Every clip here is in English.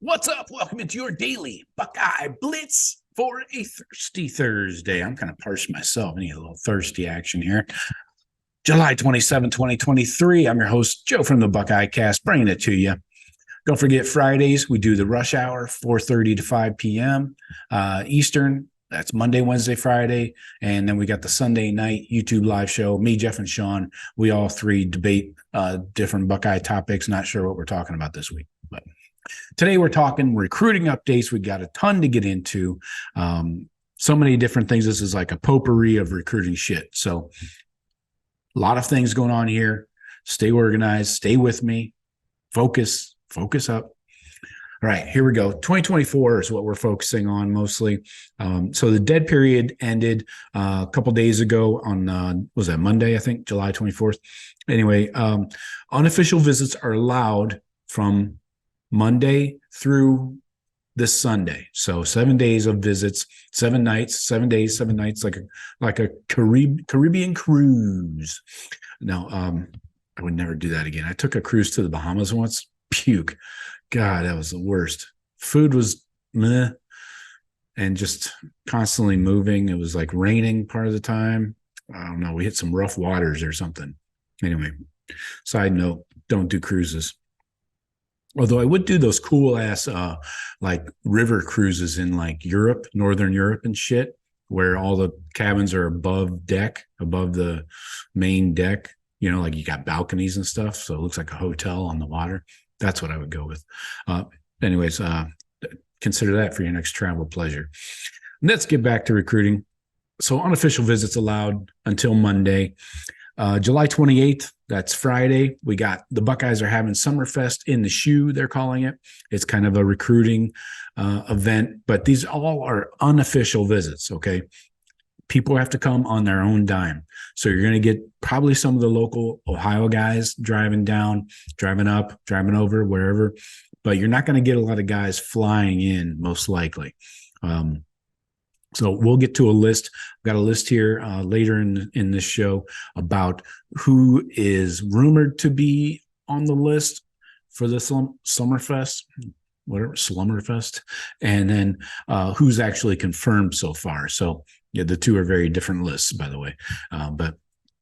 What's up? Welcome into your Daily Buckeye Blitz for a thirsty Thursday. I'm kind of parched myself. I need a little thirsty action here. July 27, 2023. I'm your host, Joe from the Buckeye Cast, bringing it to you. Don't forget, Fridays, we do the rush hour, 4:30 to 5 p.m. Eastern. That's Monday, Wednesday, Friday. And then we got the Sunday night YouTube live show. Me, Jeff, and Sean, we all three debate different Buckeye topics. Not sure what we're talking about this week, but today we're talking recruiting updates. We got a ton to get into. So many different things. This is like a potpourri of recruiting shit. So a lot of things going on here. Stay organized. Stay with me. Focus up. All right, here we go. 2024 is what we're focusing on mostly. So the dead period ended a couple days ago on, was that Monday, I think, July 24th. Anyway, unofficial visits are allowed from Monday through this Sunday. So 7 days of visits, 7 nights, 7 days, 7 nights, like a Caribbean cruise. Now, I would never do that again. I took a cruise to the Bahamas once. Puke. God, that was the worst. Food was meh and just constantly moving. It was like raining part of the time. I don't know. We hit some rough waters or something. Anyway, side note, don't do cruises. Although I would do those cool ass like river cruises in like Europe, Northern Europe and shit, where all the cabins are above the main deck, like you got balconies and stuff. So it looks like a hotel on the water. That's what I would go with. Anyways, consider that for your next travel pleasure. Let's get back to recruiting. So unofficial visits allowed until Monday. July 28th, that's Friday. We got the Buckeyes are having Summerfest in the Shoe, they're calling it. It's kind of a recruiting event, but these all are unofficial visits, okay? People have to come on their own dime. So you're going to get probably some of the local Ohio guys driving down, driving up, driving over, wherever, but you're not going to get a lot of guys flying in, most likely. So we'll get to a list. I've got a list here later in this show about who is rumored to be on the list for the Summerfest, whatever, Slumberfest, and then who's actually confirmed so far. So yeah, the two are very different lists, by the way. But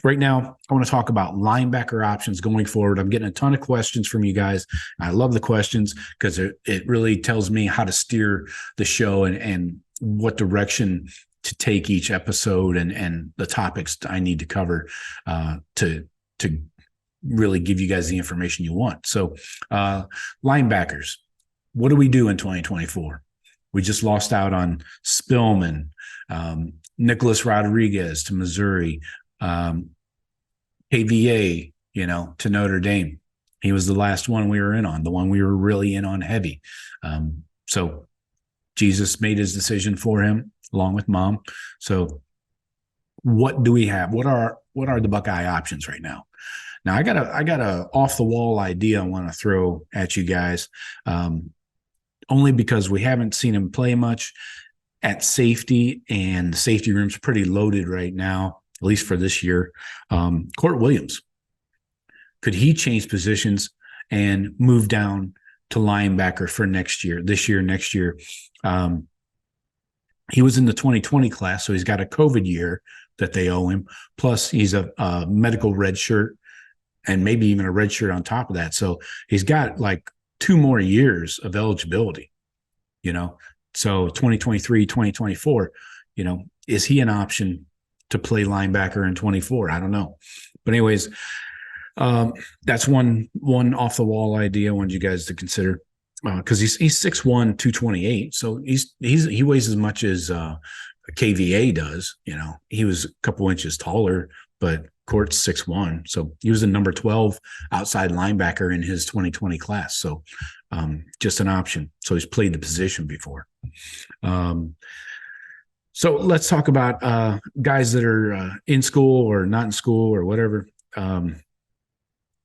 right now, I want to talk about linebacker options going forward. I'm getting a ton of questions from you guys. I love the questions because it really tells me how to steer the show and what direction to take each episode and the topics I need to cover to really give you guys the information you want. So linebackers, what do we do in 2024? We just lost out on Spillman, Nicholas Rodriguez to Missouri, KVA, to Notre Dame. He was the last one we were in on, the one we were really in on heavy. So Jesus made his decision for him along with mom. So what do we have? What are the Buckeye options right now? Now I got a off the wall idea I want to throw at you guys. Only because we haven't seen him play much at safety, and the safety room's pretty loaded right now, at least for this year. Court Williams, could he change positions and move down to linebacker for next year? He was in the 2020 class, so he's got a COVID year that they owe him. Plus, he's a medical red shirt and maybe even a red shirt on top of that. So he's got like 2 more years of eligibility, so 2023, 2024, is he an option to play linebacker in 24? I don't know. But anyways, that's one off the wall idea I wanted you guys to consider because he's 6'1", 228. So he weighs as much as KVA does. He was a couple inches taller, but Court's 6'1", so he was the number 12 outside linebacker in his 2020 class. So just an option. So he's played the position before. So let's talk about guys that are in school or not in school or whatever.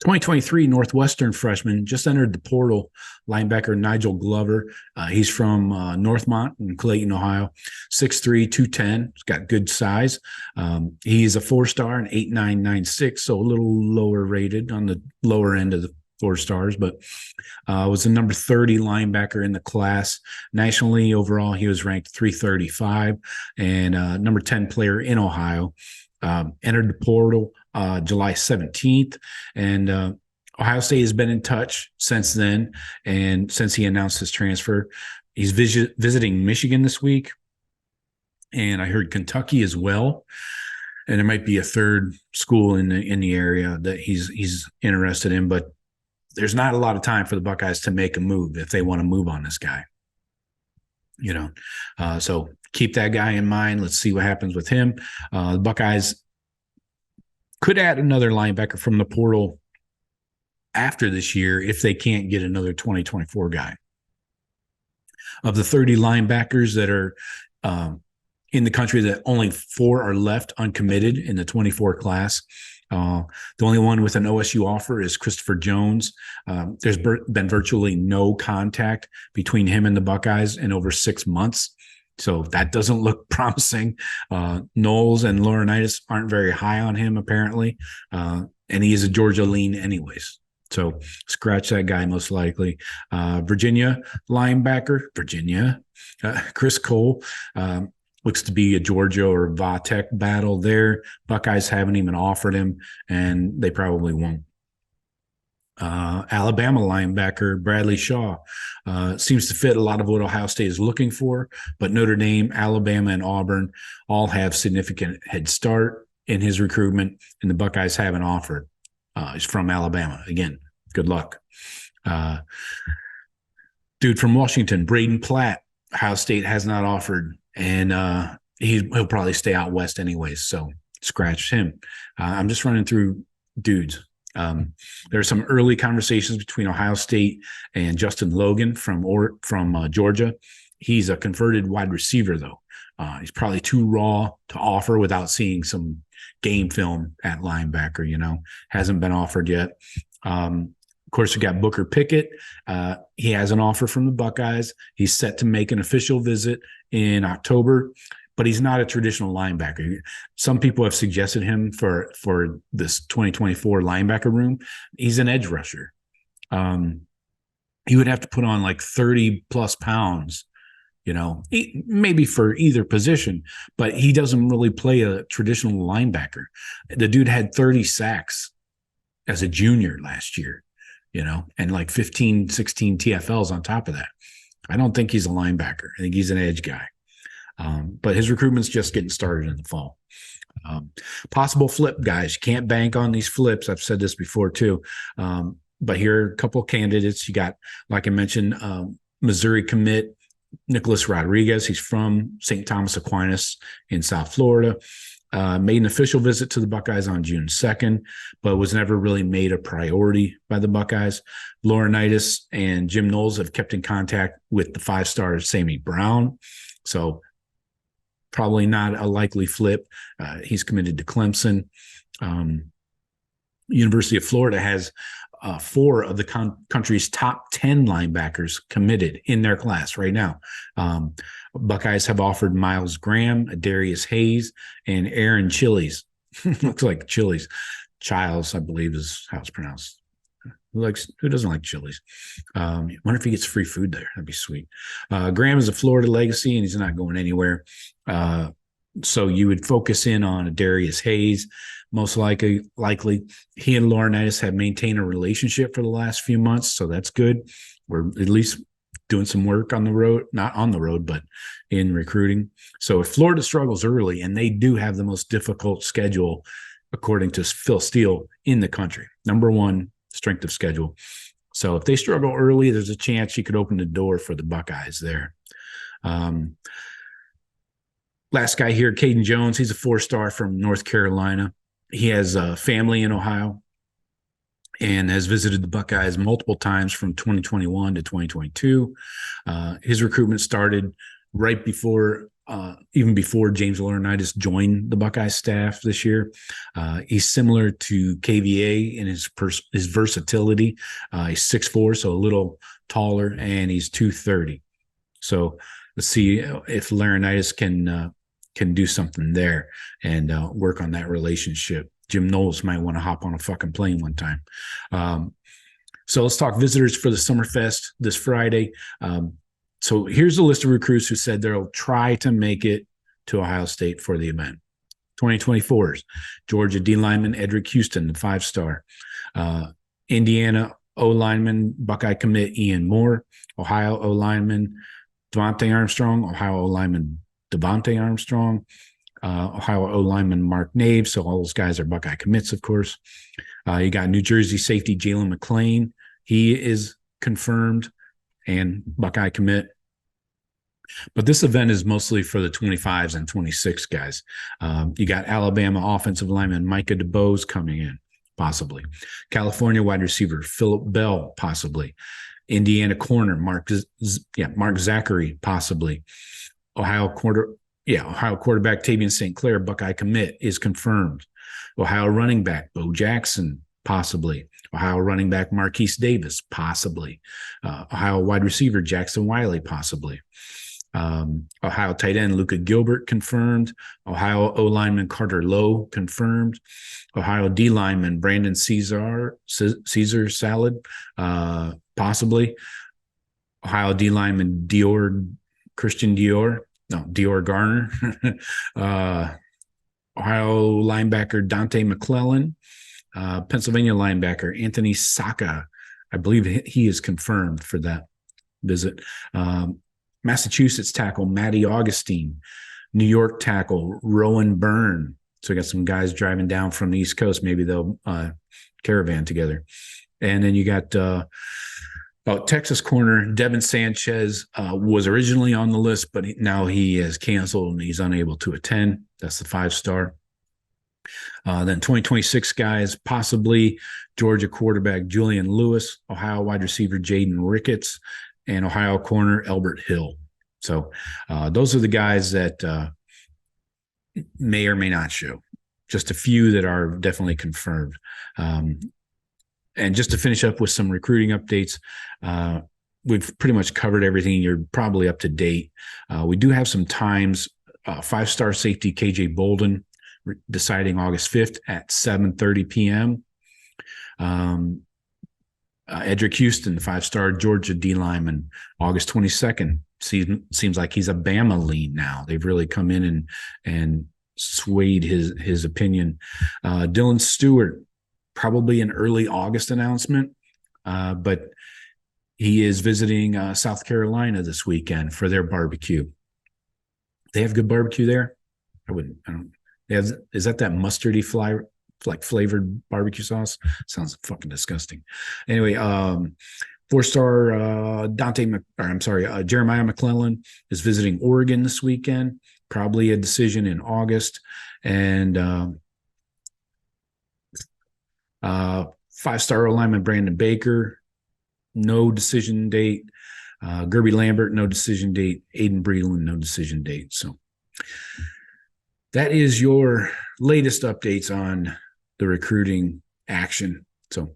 2023 Northwestern freshman just entered the portal, linebacker Nigel Glover. He's from Northmont in Clayton, Ohio, 6'3", 210. He's got good size. He's a 4-star and 8.996, so a little lower rated on the lower end of 4 stars, but was the number 30 linebacker in the class. Nationally, overall, he was ranked 335 and number 10 player in Ohio. Entered the portal July 17th, and Ohio State has been in touch since then, and since he announced his transfer. He's visiting Michigan this week, and I heard Kentucky as well. And there might be a third school in the area that he's interested in, but there's not a lot of time for the Buckeyes to make a move if they want to move on this guy. So keep that guy in mind. Let's see what happens with him. The Buckeyes could add another linebacker from the portal after this year if they can't get another 2024 guy. Of the 30 linebackers that are in the country, that only 4 are left uncommitted in the 24 class. The only one with an OSU offer is Christopher Jones. There's been virtually no contact between him and the Buckeyes in over 6 months. So that doesn't look promising. Knowles and Laurinaitis aren't very high on him, apparently. And he is a Georgia lean anyways. So scratch that guy most likely. Virginia linebacker, Chris Cole. Looks to be a Georgia or Va-Tech battle there. Buckeyes haven't even offered him, and they probably won't. Alabama linebacker Bradley Shaw seems to fit a lot of what Ohio State is looking for, but Notre Dame, Alabama, and Auburn all have significant head start in his recruitment, and the Buckeyes haven't offered. He's from Alabama. Again, good luck. Dude from Washington, Braden Platt, Ohio State has not offered, and he'll probably stay out west anyways, so scratch him. I'm just running through dudes. There are some early conversations between Ohio State and Justin Logan from Georgia. He's a converted wide receiver, though. He's probably too raw to offer without seeing some game film at linebacker, hasn't been offered yet. Of course, we got Booker Pickett. He has an offer from the Buckeyes. He's set to make an official visit in October, but he's not a traditional linebacker. Some people have suggested him for this 2024 linebacker room. He's an edge rusher. He would have to put on like 30 plus pounds, maybe for either position, but he doesn't really play a traditional linebacker. The dude had 30 sacks as a junior last year, and like 15, 16 TFLs on top of that. I don't think he's a linebacker. I think he's an edge guy. But his recruitment's just getting started in the fall. Possible flip guys. You can't bank on these flips. I've said this before too. But here are a couple of candidates. You got, like I mentioned, Missouri commit Nicholas Rodriguez. He's from St. Thomas Aquinas in South Florida. Made an official visit to the Buckeyes on June 2nd, but was never really made a priority by the Buckeyes. Laurinaitis and Jim Knowles have kept in contact with the 5-star Sammy Brown. So probably not a likely flip. He's committed to Clemson. University of Florida has 4 of the country's top 10 linebackers committed in their class right now. Buckeyes have offered Miles Graham, Darius Hayes, and Aaron Chili's. Looks like Chili's. Childs, I believe, is how it's pronounced. Who doesn't like Chili's? Wonder if he gets free food there. That'd be sweet. Graham is a Florida legacy, and he's not going anywhere. So you would focus in on Darius Hayes. Most likely, he and Laurinaitis have maintained a relationship for the last few months, so that's good. We're at least doing some work on the road, not on the road, but in recruiting. So if Florida struggles early, and they do have the most difficult schedule, according to Phil Steele, in the country, number 1 strength of schedule. So if they struggle early, there's a chance you could open the door for the Buckeyes there. Last guy here, Caden Jones. He's a 4-star from North Carolina. He has a family in Ohio and has visited the Buckeyes multiple times from 2021 to 2022. His recruitment started right before, even before James Laurinaitis joined the Buckeyes staff this year. He's similar to KVA in his versatility. He's 6'4", so a little taller, and he's 230. So let's see if Laurinaitis can do something there and work on that relationship. Jim Knowles might want to hop on a fucking plane one time. So let's talk visitors for the Summerfest this Friday. So here's a list of recruits who said they'll try to make it to Ohio State for the event. 2024's Georgia D lineman Edric Houston, the 5-star. Indiana O lineman Buckeye commit Ian Moore. Ohio O lineman Devontae Armstrong. Ohio O lineman Devontae Armstrong. Ohio O lineman Mark Nave. So all those guys are Buckeye commits, of course. You got New Jersey safety Jalen McClain. He is confirmed and Buckeye commit. But this event is mostly for the 25s and 26 guys. You got Alabama offensive lineman Micah DeBose coming in, possibly. California wide receiver Phillip Bell, possibly. Indiana corner Mark Zachary, possibly. Ohio quarterback Tavian St. Clair, Buckeye commit, is confirmed. Ohio running back Bo Jackson, possibly. Ohio running back Marquise Davis, possibly. Ohio wide receiver Jackson Wiley, possibly. Ohio tight end Luca Gilbert, confirmed. Ohio O lineman Carter Lowe, confirmed. Ohio D lineman Brandon Caesar Salad, possibly. Ohio D lineman Dior Garner. Ohio linebacker Dante McClellan. Pennsylvania linebacker Anthony Saka. I believe he is confirmed for that visit. Massachusetts tackle Matty Augustine. New York tackle Rowan Byrne. So we got some guys driving down from the East Coast. Maybe they'll caravan together. And then you got Texas corner Devin Sanchez was originally on the list, but now he has canceled and he's unable to attend. That's the 5-star. Then 2026 guys, possibly Georgia quarterback Julian Lewis, Ohio wide receiver Jaden Ricketts, and Ohio corner Albert Hill. So those are the guys that may or may not show. Just a few that are definitely confirmed. And just to finish up with some recruiting updates, we've pretty much covered everything. You're probably up to date. We do have some times. 5-star safety KJ Bolden deciding August 5th at 7:30 p.m. Edric Houston, the 5-star Georgia D lineman, August 22nd. Seems like he's a Bama lean now. They've really come in and swayed his opinion. Dylan Stewart, probably an early August announcement, but he is visiting South Carolina this weekend for their barbecue. They have good barbecue there. Is that mustardy flavored barbecue sauce? Sounds fucking disgusting. Anyway, 4-star Jeremiah McClellan is visiting Oregon this weekend. Probably a decision in August. And 5-star lineman Brandon Baker, no decision date. Gerby Lambert, no decision date. Aiden Breland, no decision date. So that is your latest updates on the recruiting action. So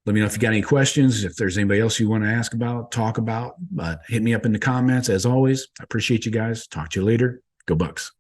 let me know if you got any questions, if there's anybody else you want to ask about, talk about, but hit me up in the comments. As always, I appreciate you guys. Talk to you later. Go Bucks.